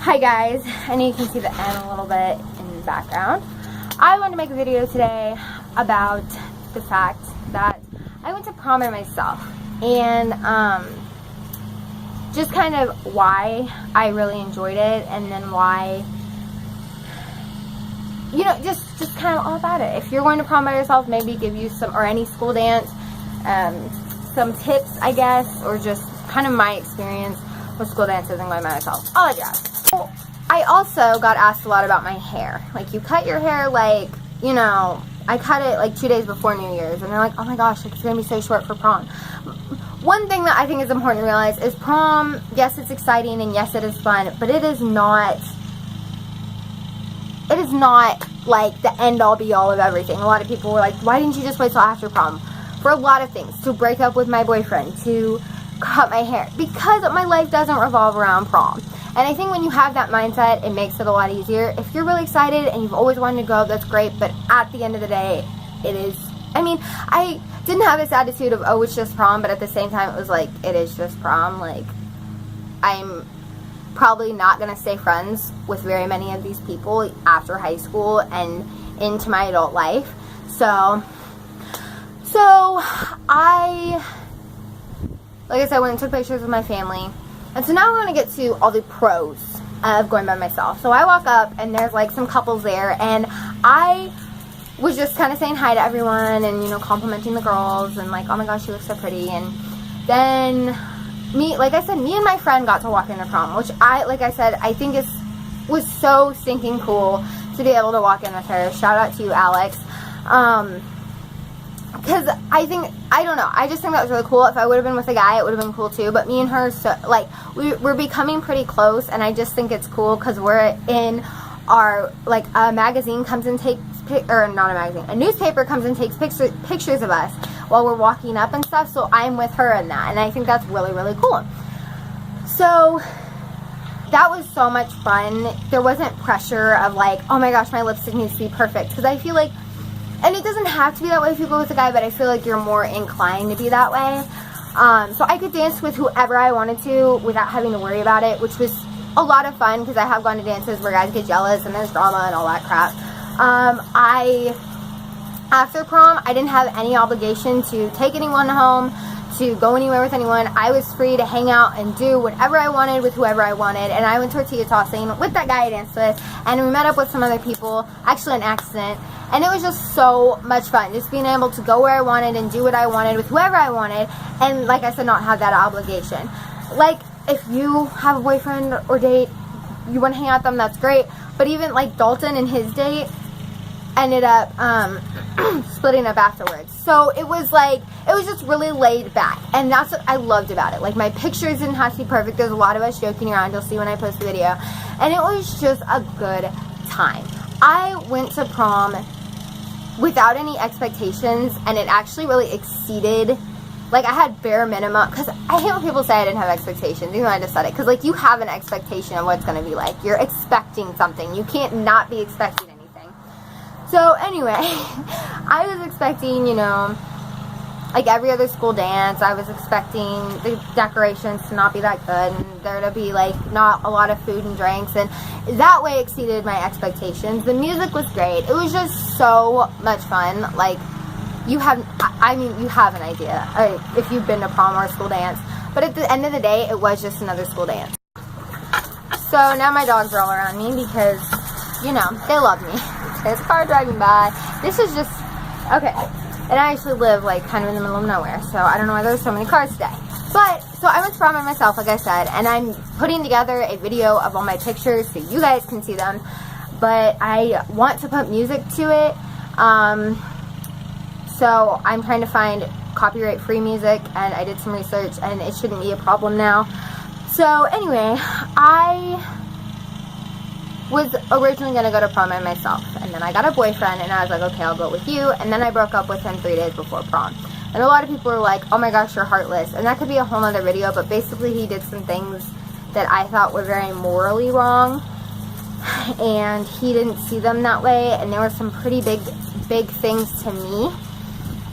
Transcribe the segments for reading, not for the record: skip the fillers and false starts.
Hi guys, I know you can see the M a little bit in the background. I wanted to make a video today about the fact that I went to prom by myself and just kind of why I really enjoyed it, and then why, you know, just kind of all about it. If you're going to prom by yourself, maybe give you some, or any school dance, some tips, I guess, or just kind of my experience with school dances and going by myself. All that jazz. So, I also got asked a lot about my hair. Like, you cut your hair, like, you know, I cut it like 2 days before New Year's, and they're like, oh my gosh, it's going to be so short for prom. One thing that I think is important to realize is prom, yes, it's exciting, and yes, it is fun, but it is not like the end-all be-all of everything. A lot of people were like, why didn't you just wait till after prom? For a lot of things. To break up with my boyfriend, to cut my hair, because my life doesn't revolve around prom. And I think when you have that mindset, it makes it a lot easier. If you're really excited and you've always wanted to go, that's great, but at the end of the day, it is, I mean, I didn't have this attitude of, oh, it's just prom, but at the same time, it was like, it is just prom. Like, I'm probably not going to stay friends with very many of these people after high school and into my adult life. So I, like I said, went and took pictures with my family. And so now I want to get to all the pros of going by myself. So I walk up and there's like some couples there, and I was just kind of saying hi to everyone and, you know, complimenting the girls and like, oh my gosh, she looks so pretty. And then like I said, me and my friend got to walk into prom, which like I said, I think was so stinking cool to be able to walk in with her. Shout out to you, Alex. Because I don't know, I just think that was really cool. If I would have been with a guy, it would have been cool too. But me and her, so, like, we're becoming pretty close, and I just think it's cool because we're in our, like, a magazine comes and takes, or not a magazine, a newspaper comes and takes pictures of us while we're walking up and stuff. So I'm with her in that, and I think that's really, really cool. So that was so much fun. There wasn't pressure of like, oh my gosh, my lipstick needs to be perfect, because I feel like, and it doesn't have to be that way if you go with a guy, but I feel like you're more inclined to be that way. So I could dance with whoever I wanted to without having to worry about it, which was a lot of fun, because I have gone to dances where guys get jealous and there's drama and all that crap. After prom, I didn't have any obligation to take anyone home, to go anywhere with anyone. I was free to hang out and do whatever I wanted with whoever I wanted. And I went tortilla tossing with that guy I danced with, and we met up with some other people, actually an accident, and it was just so much fun, just being able to go where I wanted and do what I wanted with whoever I wanted, and like I said, not have that obligation. Like, if you have a boyfriend or date, you want to hang out with them, that's great. But even like Dalton and his date ended up splitting up afterwards. So it was just really laid back, and that's what I loved about it. Like, my pictures didn't have to be perfect. There's a lot of us joking around, you'll see when I post the video, and it was just a good time. I went to prom without any expectations, and it actually really exceeded, like, I had bare minimum, because I hate when people say I didn't have expectations, even though I just said it, because, like, you have an expectation of what it's going to be like. You're expecting something. You can't not be expecting anything. So, anyway, I was expecting, you know, like every other school dance, I was expecting the decorations to not be that good, and there to be, like, not a lot of food and drinks, and that way exceeded my expectations. The music was great. It was just so much fun. Like, you have an idea if you've been to prom or a school dance, but at the end of the day, it was just another school dance. So now my dogs are all around me because, you know, they love me. There's a car driving by. This is just, okay. And I actually live, like, kind of in the middle of nowhere, so I don't know why there's so many cars today. But, so I went to prom by myself, like I said, and I'm putting together a video of all my pictures so you guys can see them. But I want to put music to it, so I'm trying to find copyright-free music, and I did some research, and it shouldn't be a problem now. So, anyway, I was originally going to go to prom by myself, and then I got a boyfriend, and I was like, okay, I'll go with you, and then I broke up with him 3 days before prom. And a lot of people were like, oh my gosh, you're heartless, and that could be a whole other video, but basically he did some things that I thought were very morally wrong, and he didn't see them that way, and there were some pretty big things to me,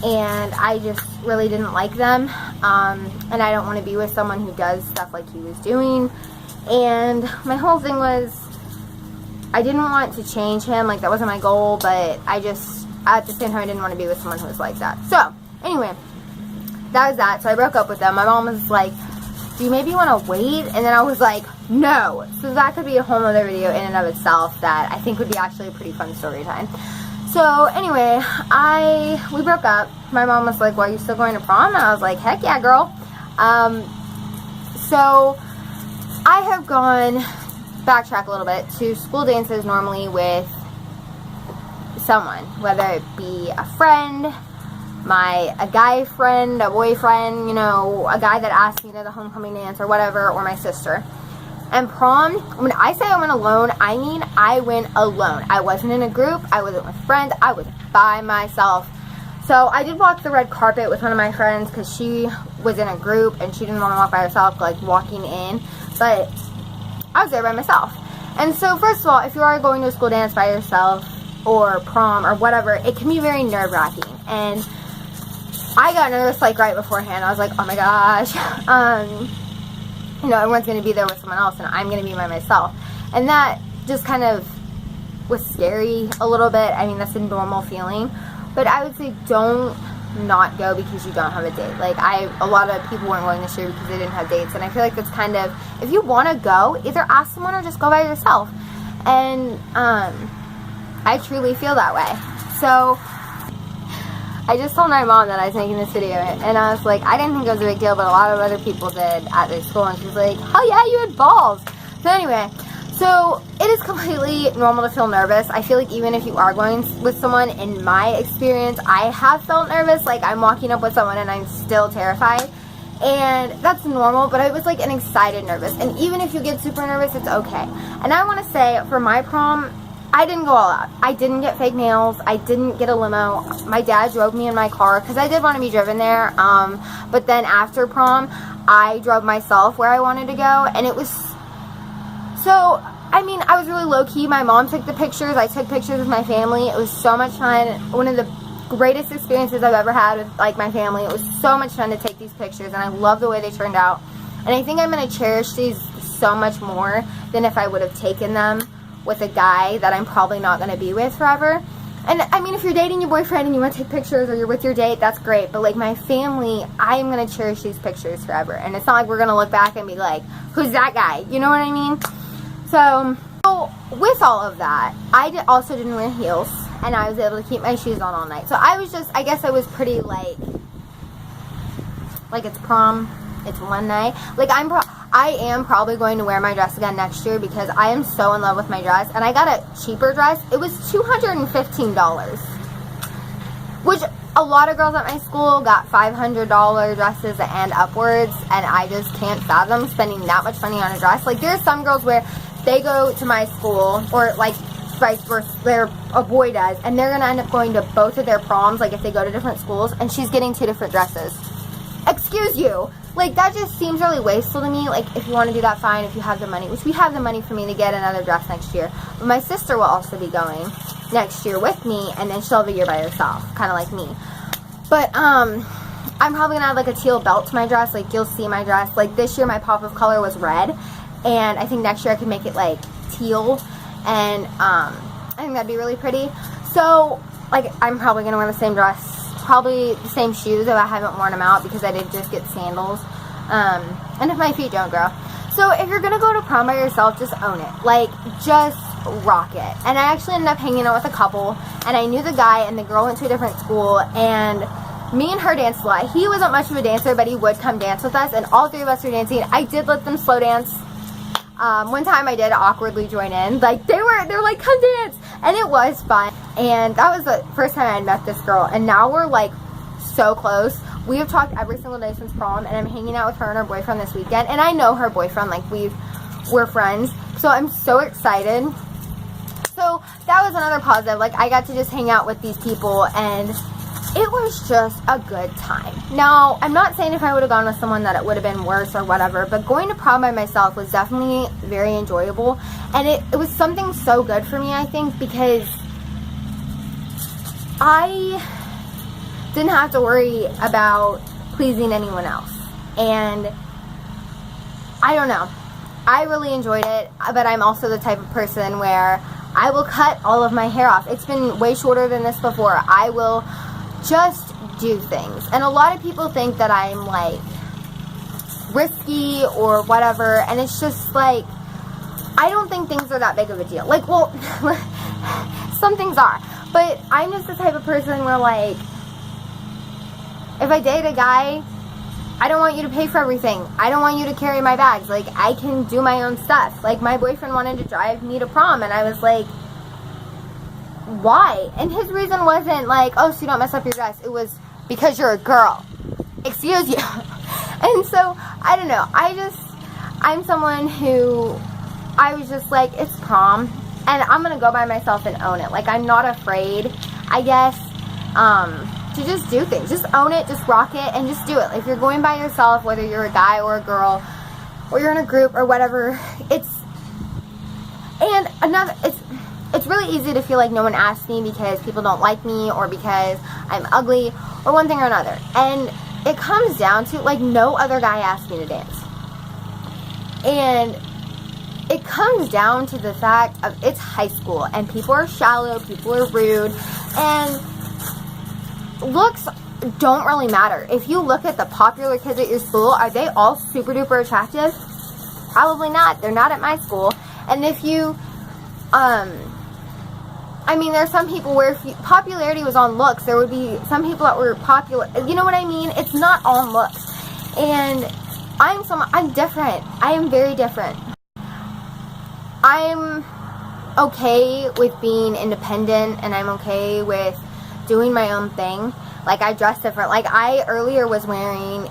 and I just really didn't like them, and I don't want to be with someone who does stuff like he was doing. And my whole thing was, I didn't want to change him, like that wasn't my goal, but I just, at the same time, I didn't want to be with someone who was like that. So, anyway, that was that. So I broke up with them. My mom was like, do you maybe want to wait? And then I was like, no. So that could be a whole other video in and of itself that I think would be actually a pretty fun story time. So anyway, we broke up. My mom was like, well, are you still going to prom? And I was like, heck yeah, girl. So I have gone, backtrack a little bit, to school dances normally with someone, whether it be a friend, a guy friend, a boyfriend, you know, a guy that asked me to the homecoming dance or whatever, or my sister. And prom, when I say I went alone, I mean I went alone. I wasn't in a group, I wasn't with friends, I was by myself. So I did walk the red carpet with one of my friends because she was in a group and she didn't want to walk by herself, like walking in, but I was there by myself. And so first of all, if you are going to a school dance by yourself or prom or whatever, it can be very nerve-wracking. And I got nervous like right beforehand. I was like, oh my gosh, you know, everyone's going to be there with someone else and I'm going to be by myself. And that just kind of was scary a little bit. I mean, that's a normal feeling. But I would say don't not go because you don't have a date. Like, a lot of people weren't going this year because they didn't have dates. And I feel like that's kind of, if you want to go, either ask someone or just go by yourself. And I truly feel that way. So I just told my mom that I was making this video, and I was like, I didn't think it was a big deal, but a lot of other people did at their school, and she was like, oh yeah, you had balls. So anyway, so it is completely normal to feel nervous. I feel like even if you are going with someone, in my experience, I have felt nervous, like I'm walking up with someone and I'm still terrified, and that's normal, but I was like an excited nervous, and even if you get super nervous, it's okay. And I want to say, for my prom, I didn't go all out. I didn't get fake nails. I didn't get a limo. My dad drove me in my car because I did want to be driven there. But then after prom, I drove myself where I wanted to go. And it was so, I mean, I was really low-key. My mom took the pictures. I took pictures with my family. It was so much fun. One of the greatest experiences I've ever had with, like, my family. It was so much fun to take these pictures. And I love the way they turned out. And I think I'm going to cherish these so much more than if I would have taken them with a guy that I'm probably not going to be with forever. And I mean, if you're dating your boyfriend and you want to take pictures, or you're with your date, that's great. But like my family, I am going to cherish these pictures forever. And it's not like we're going to look back and be like, who's that guy? You know what I mean? So with all of that, I also didn't wear heels, and I was able to keep my shoes on all night. So I was just, I guess I was pretty like it's prom, it's one night. Like I am probably going to wear my dress again next year because I am so in love with my dress. And I got a cheaper dress. It was $215, which a lot of girls at my school got $500 dresses and upwards. And I just can't fathom spending that much money on a dress. Like, there's some girls where they go to my school, or like vice versa, a boy does, and they're going to end up going to both of their proms, like if they go to different schools, and she's getting 2 different dresses. Excuse you. Like, that just seems really wasteful to me. Like, if you want to do that, fine, if you have the money, which we have the money for me to get another dress next year. But my sister will also be going next year with me, and then she'll have a year by herself, kind of like me. But I'm probably going to add like a teal belt to my dress. Like, you'll see my dress. Like, this year my pop of color was red, and I think next year I could make it like teal, and I think that'd be really pretty. So, like, I'm probably going to wear the same dress, probably the same shoes, though I haven't worn them out because I did just get sandals, and if my feet don't grow. So if you're gonna go to prom by yourself, just own it. Like, just rock it. And I actually ended up hanging out with a couple, and I knew the guy, and the girl went to a different school, and me and her danced a lot. He wasn't much of a dancer, but he would come dance with us, and all 3 of us were dancing. I did let them slow dance. One time I did awkwardly join in. Like, they were like, come dance, and it was fun. And that was the first time I had met this girl, and now we're like so close. We have talked every single day since prom, and I'm hanging out with her and her boyfriend this weekend, and I know her boyfriend, like we're friends, so I'm so excited. So that was another positive. Like, I got to just hang out with these people, and it was just a good time. Now, I'm not saying if I would have gone with someone that it would have been worse or whatever, but going to prom by myself was definitely very enjoyable, and it was something so good for me, I think, because I didn't have to worry about pleasing anyone else. And I don't know, I really enjoyed it, but I'm also the type of person where I will cut all of my hair off. It's been way shorter than this before. I will just do things. And a lot of people think that I'm like risky or whatever, and it's just like, I don't think things are that big of a deal. Like, well, some things are, but I'm just the type of person where, like, if I date a guy, I don't want you to pay for everything. I don't want you to carry my bags. Like, I can do my own stuff. Like, my boyfriend wanted to drive me to prom, and I was like, why? And his reason wasn't like, oh, so you don't mess up your dress. It was because you're a girl. Excuse you. And so, I don't know. I'm someone who, I was just like, it's prom, and I'm going to go by myself and own it. Like, I'm not afraid, I guess, to just do things. Just own it, just rock it, and just do it. If you're going by yourself, whether you're a guy or a girl, or you're in a group or whatever, it's really easy to feel like no one asked me because people don't like me or because I'm ugly or one thing or another. And it comes down to, like, no other guy asked me to dance. And it comes down to the fact of it's high school and people are shallow, people are rude, and looks don't really matter. If you look at the popular kids at your school, are they all super duper attractive? Probably not. They're not at my school. And if you, I mean, there's some people where if popularity was on looks, there would be some people that were popular. You know what I mean? It's not on looks. And I'm different. I am very different. I'm okay with being independent, and I'm okay with doing my own thing. Like, I dress different. Like, I earlier was wearing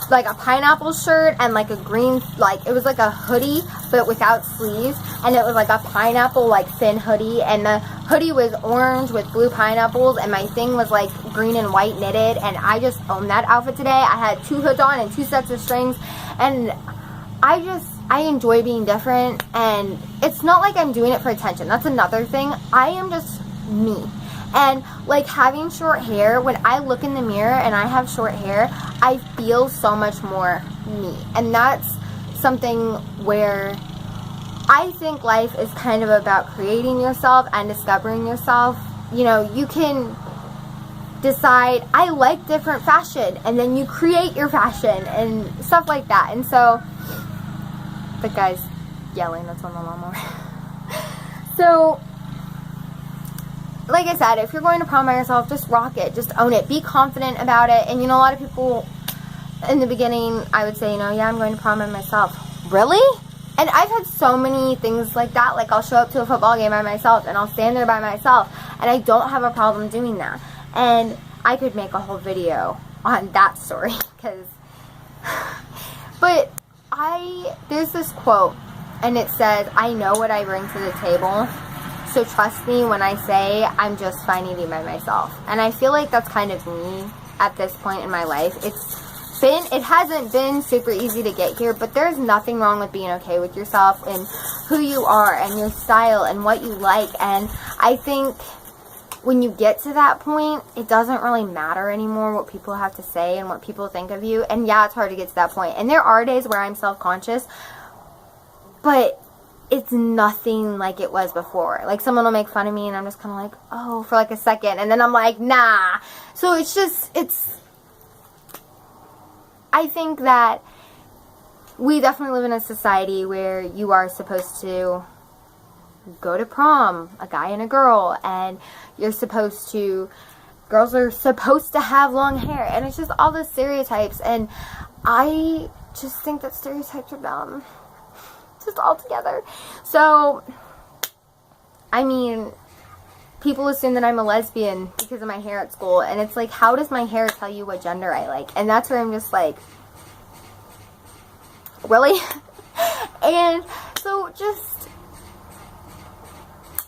like a pineapple shirt and like a green, like, it was like a hoodie but without sleeves, and it was like a pineapple, like, thin hoodie, and the hoodie was orange with blue pineapples, and my thing was like green and white knitted, and I just owned that outfit today. I had 2 hoods on and 2 sets of strings, and I enjoy being different, and it's not like I'm doing it for attention. That's another thing. I am just me. And, like, having short hair, when I look in the mirror and I have short hair, I feel so much more me. And that's something where I think life is kind of about creating yourself and discovering yourself. You know, you can decide, I like different fashion, and then you create your fashion and stuff like that. And so, the guy's yelling, that's on the lawnmower. So, like I said, if you're going to prom by yourself, just rock it. Just own it. Be confident about it. And, you know, a lot of people, in the beginning, I would say, you know, yeah, I'm going to prom by myself. Really? And I've had so many things like that. Like, I'll show up to a football game by myself, and I'll stand there by myself. And I don't have a problem doing that. And I could make a whole video on that story. But there's this quote, and it says, I know what I bring to the table. So trust me when I say I'm just fine eating by myself. And I feel like that's kind of me at this point in my life. It hasn't been super easy to get here, but there's nothing wrong with being okay with yourself and who you are and your style and what you like. And I think when you get to that point, it doesn't really matter anymore what people have to say and what people think of you. And yeah, it's hard to get to that point. And there are days where I'm self-conscious, but it's nothing like it was before. Like, someone will make fun of me, and I'm just kind of like, oh, for like a second. And then I'm like, nah. So I think that we definitely live in a society where you are supposed to go to prom, a guy and a girl, and girls are supposed to have long hair. And it's just all the stereotypes. And I just think that stereotypes are dumb. Just all together. So, I mean, people assume that I'm a lesbian because of my hair at school, and it's like, how does my hair tell you what gender I like? And that's where I'm just like, really? And so just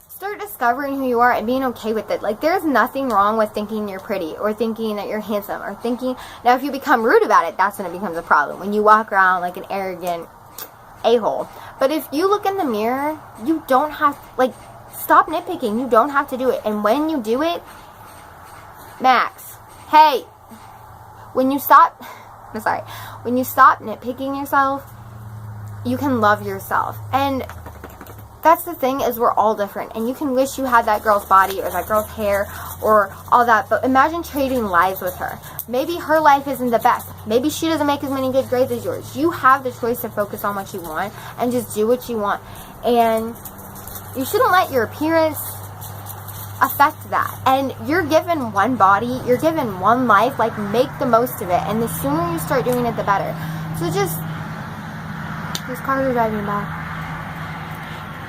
start discovering who you are and being okay with it. Like, there's nothing wrong with thinking you're pretty or thinking that you're handsome or thinking, now if you become rude about it, that's when it becomes a problem. When you walk around like an arrogant a-hole. But if you look in the mirror, you don't have, like, stop nitpicking. You don't have to do it. And when you do it, Max, hey, when you stop nitpicking yourself, you can love yourself. And that's the thing, is we're all different. And you can wish you had that girl's body or that girl's hair or all that. But imagine trading lives with her. Maybe her life isn't the best. Maybe she doesn't make as many good grades as yours. You have the choice to focus on what you want and just do what you want. And you shouldn't let your appearance affect that. And you're given one body. You're given one life. Like, make the most of it. And the sooner you start doing it, the better. So just... These cars are driving by.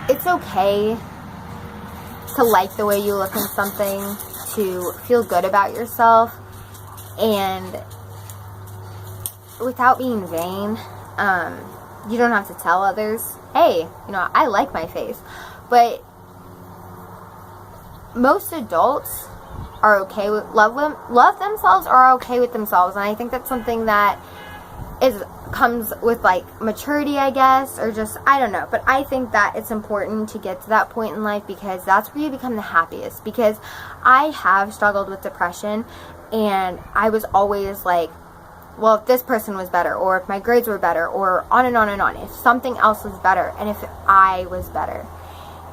It's okay to like the way you look in something, to feel good about yourself, and without being vain. You don't have to tell others, hey, you know, I like my face. But most adults are okay with, love themselves, or are okay with themselves. And I think that's something that comes with, like, maturity, I guess, or just, I don't know. But I think that it's important to get to that point in life, because that's where you become the happiest. Because I have struggled with depression, and I was always like, well, if this person was better, or if my grades were better, or on and on and on, if something else was better, and if I was better,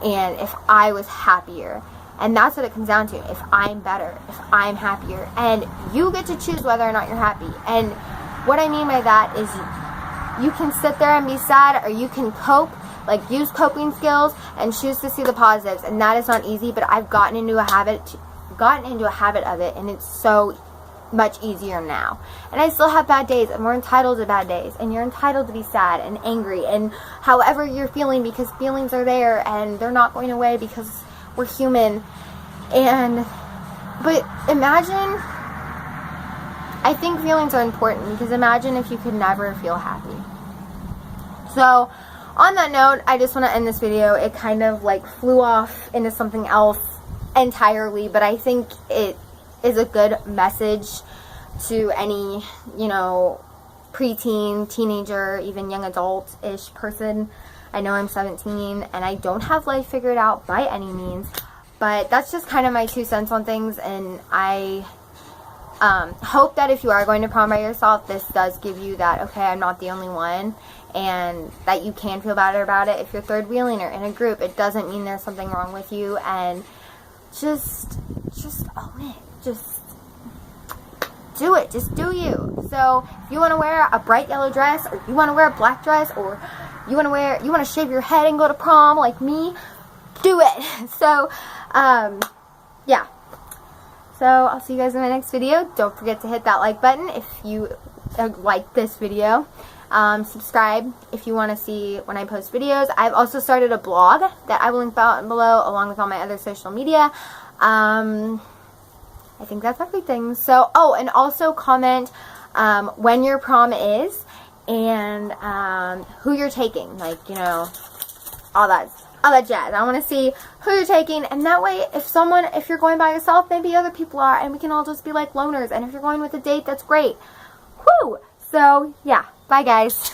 and if I was happier. And that's what it comes down to. If I'm better, if I'm happier. And you get to choose whether or not you're happy. And what I mean by that is, you can sit there and be sad, or you can cope, like use coping skills and choose to see the positives. And that is not easy, but I've gotten into a habit of it, and it's so much easier now. And I still have bad days, and we're entitled to bad days, and you're entitled to be sad and angry and however you're feeling, because feelings are there and they're not going away, because we're human. But imagine, I think feelings are important, because imagine if you could never feel happy. So, on that note, I just want to end this video. It kind of like flew off into something else entirely, but I think it is a good message to any, you know, preteen, teenager, even young adult-ish person. I know I'm 17, and I don't have life figured out by any means, but that's just kind of my 2 cents on things. And I hope that if you are going to prom by yourself, this does give you that, okay, I'm not the only one, and that you can feel better about it. If you're third wheeling or in a group, it doesn't mean there's something wrong with you. And just own it. Just do it. Just do you. So if you want to wear a bright yellow dress, or you want to wear a black dress, or you want to shave your head and go to prom like me, do it. So yeah. So I'll see you guys in my next video. Don't forget to hit that like button if you like this video. Subscribe if you want to see when I post videos. I've also started a blog that I will link below, along with all my other social media. I think that's everything. So, oh, and also comment when your prom is, and who you're taking, like, you know, all that jazz. I want to see who you're taking, and that way, if you're going by yourself, maybe other people are, and we can all just be like loners. And if you're going with a date, that's great. Woo! So, yeah. Bye, guys.